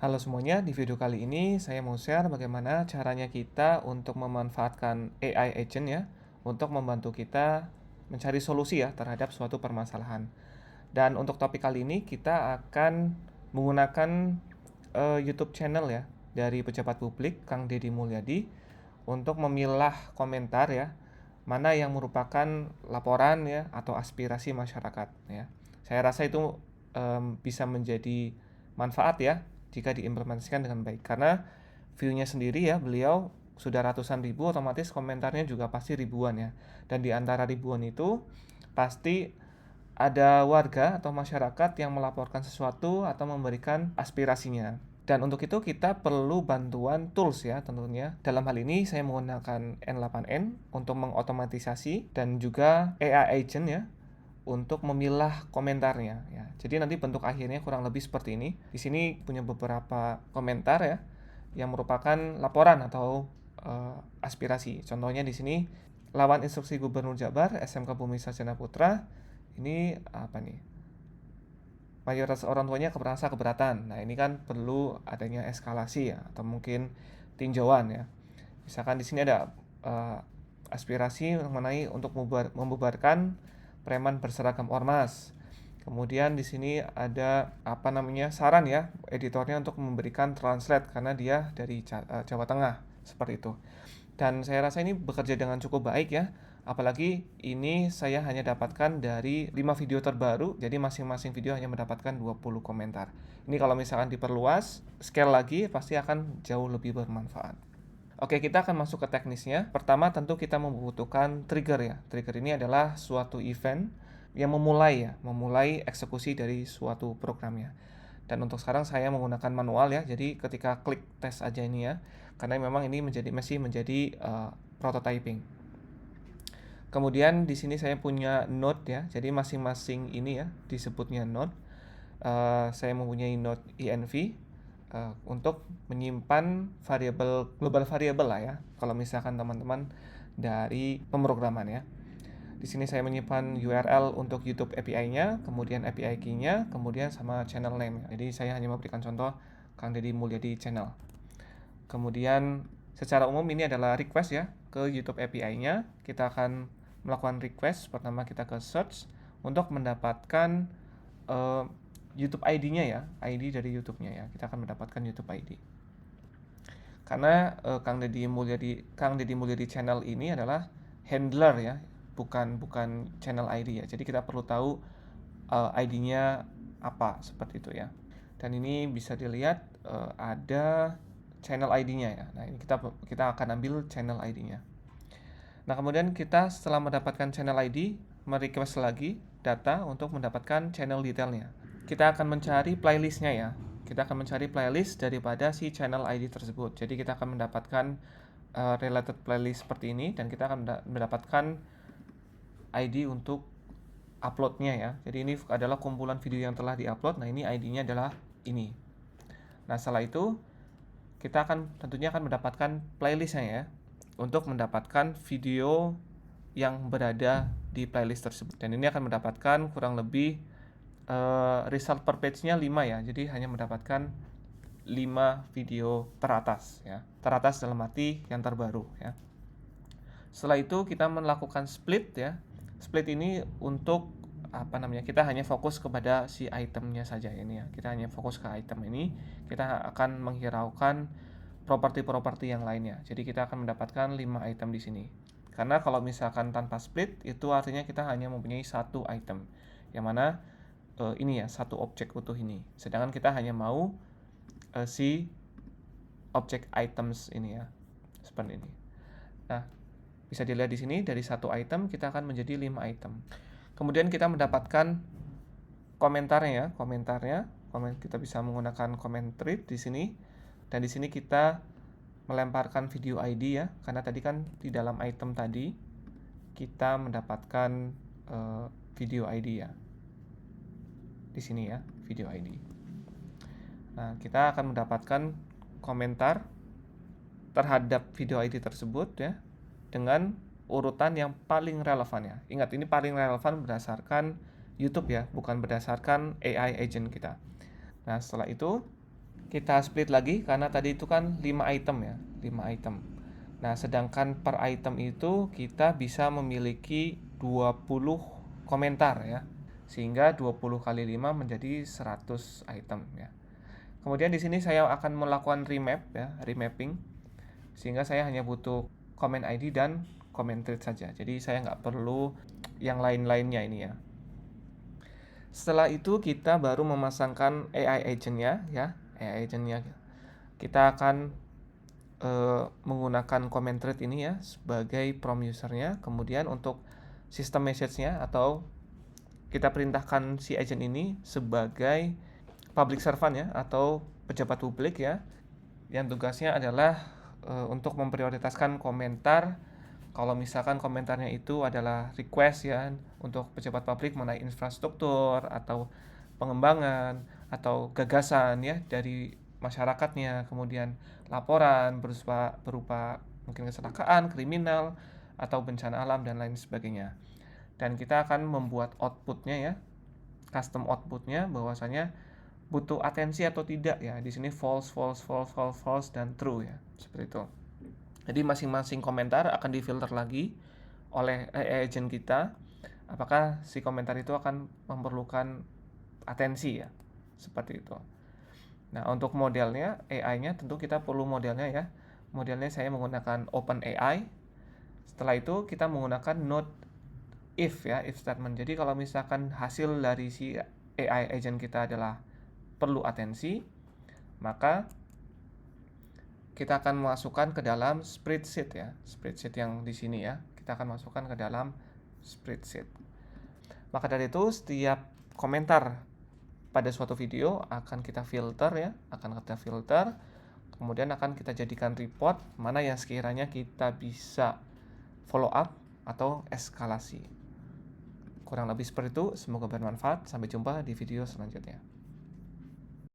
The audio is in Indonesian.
Halo semuanya, di video kali ini saya mau share bagaimana caranya kita untuk memanfaatkan AI agent ya, untuk membantu kita mencari solusi ya terhadap suatu permasalahan. Dan untuk topik kali ini kita akan menggunakan YouTube channel ya dari pejabat publik Kang Deddy Mulyadi untuk memilah komentar ya, mana yang merupakan laporan ya atau aspirasi masyarakat ya. Saya rasa itu bisa menjadi manfaat ya jika diimplementasikan dengan baik, karena view-nya sendiri ya beliau sudah ratusan ribu, otomatis komentarnya juga pasti ribuan ya, dan di antara ribuan itu pasti ada warga atau masyarakat yang melaporkan sesuatu atau memberikan aspirasinya. Dan untuk itu kita perlu bantuan tools ya tentunya. Dalam hal ini saya menggunakan N8N untuk mengotomatisasi dan juga AI agent ya untuk memilah komentarnya ya. Jadi nanti bentuk akhirnya kurang lebih seperti ini. Di sini punya beberapa komentar ya yang merupakan laporan atau aspirasi. Contohnya di sini, lawan instruksi Gubernur Jabar SMK Bumi Sarjana Putra. Ini apa nih? Mayoritas orang tuanya merasa keberatan. Nah, ini kan perlu adanya eskalasi ya atau mungkin tinjauan ya. Misalkan di sini ada aspirasi mengenai untuk membubarkan preman berseragam ormas. Kemudian di sini ada saran ya editornya untuk memberikan translate karena dia dari Jawa Tengah seperti itu. Dan saya rasa ini bekerja dengan cukup baik ya. Apalagi ini saya hanya dapatkan dari 5 video terbaru, jadi masing-masing video hanya mendapatkan 20 komentar. Ini kalau misalkan diperluas, scale lagi pasti akan jauh lebih bermanfaat. Oke, kita akan masuk ke teknisnya. Pertama tentu kita membutuhkan trigger ya. Trigger ini adalah suatu event yang memulai eksekusi dari suatu programnya. Dan untuk sekarang saya menggunakan manual ya. Jadi ketika klik tes aja ini ya. Karena memang ini masih menjadi prototyping. Kemudian di sini saya punya node ya. Jadi masing-masing ini ya disebutnya node. Saya mempunyai node env untuk menyimpan variabel global variable lah ya. Kalau misalkan teman-teman dari pemrograman ya. Di sini saya menyimpan URL untuk YouTube API-nya, kemudian API key-nya, kemudian sama channel name. Jadi saya hanya memberikan contoh Kang Deddy Mulyadi channel. Kemudian secara umum ini adalah request ya ke YouTube API-nya. Kita akan melakukan request. Pertama kita ke search untuk mendapatkan YouTube ID-nya ya, ID dari YouTube-nya ya. Kita akan mendapatkan YouTube ID. Karena Kang Deddy Mulyadi channel ini adalah handler ya, bukan channel ID ya. Jadi kita perlu tahu ID-nya apa seperti itu ya. Dan ini bisa dilihat ada channel ID-nya ya. Nah, ini kita akan ambil channel ID-nya. Nah, kemudian kita setelah mendapatkan channel ID, merequest lagi data untuk mendapatkan channel detailnya. Kita akan mencari playlistnya ya. Kita akan mencari playlist daripada si channel ID tersebut. Jadi kita akan mendapatkan related playlist seperti ini, dan kita akan mendapatkan ID untuk uploadnya ya. Jadi ini adalah kumpulan video yang telah diupload. Nah, ini ID-nya adalah ini. Nah, setelah itu kita tentunya akan mendapatkan playlistnya ya, untuk mendapatkan video yang berada di playlist tersebut. Dan ini akan mendapatkan kurang lebih result per page-nya 5 ya. Jadi hanya mendapatkan 5 video teratas ya. Teratas dalam arti yang terbaru ya. Setelah itu kita melakukan split ya. Split ini untuk kita hanya fokus kepada si itemnya saja ini ya. Kita hanya fokus ke item ini. Kita akan menghiraukan properti-properti yang lainnya. Jadi kita akan mendapatkan 5 item di sini. Karena kalau misalkan tanpa split, itu artinya kita hanya mempunyai satu item. Yang mana ini ya, satu objek utuh ini. Sedangkan kita hanya mau si objek items ini ya. Seperti ini. Nah, bisa dilihat di sini dari satu item kita akan menjadi 5 item. Kemudian kita mendapatkan komentarnya. Kita bisa menggunakan comment thread di sini. Dan di sini kita melemparkan video ID ya, karena tadi kan di dalam item tadi kita mendapatkan video ID ya. Di sini ya, video ID. Nah, kita akan mendapatkan komentar terhadap video ID tersebut ya, dengan urutan yang paling relevan ya. Ingat, ini paling relevan berdasarkan YouTube ya, bukan berdasarkan AI agent kita. Nah, setelah itu Kita split lagi karena tadi itu kan 5 item ya, 5 item. Nah, sedangkan per item itu kita bisa memiliki 20 komentar ya. Sehingga 20 kali 5 menjadi 100 item ya. Kemudian di sini saya akan melakukan remap ya, remapping. Sehingga saya hanya butuh comment ID dan comment thread saja. Jadi saya nggak perlu yang lain-lainnya ini ya. Setelah itu kita baru memasangkan AI agent-nya ya, AI agent-nya. Kita akan menggunakan comment thread ini ya sebagai prompt usernya. Kemudian untuk sistem message-nya atau kita perintahkan si agent ini sebagai public servant ya atau pejabat publik ya, yang tugasnya adalah untuk memprioritaskan komentar. Kalau misalkan komentarnya itu adalah request ya untuk pejabat publik mengenai infrastruktur atau pengembangan atau gagasan ya dari masyarakatnya, kemudian laporan berupa mungkin kecelakaan, kriminal, atau bencana alam dan lain sebagainya. Dan kita akan membuat outputnya ya, custom outputnya bahwasanya butuh atensi atau tidak ya. Di sini false, false, false, false, false, dan true ya, seperti itu. Jadi masing-masing komentar akan difilter lagi oleh AI agent kita. Apakah si komentar itu akan memerlukan atensi ya, seperti itu. Nah, untuk modelnya, AI-nya tentu kita perlu modelnya ya. Modelnya saya menggunakan OpenAI. Setelah itu kita menggunakan node if ya, if statement. Jadi kalau misalkan hasil dari si AI agent kita adalah perlu atensi, maka kita akan masukkan ke dalam spreadsheet ya, spreadsheet yang di sini ya. Kita akan masukkan ke dalam spreadsheet. Maka dari itu setiap komentar pada suatu video akan kita filter ya, kemudian akan kita jadikan report mana yang sekiranya kita bisa follow up atau eskalasi. Kurang lebih seperti itu, semoga bermanfaat. Sampai jumpa di video selanjutnya.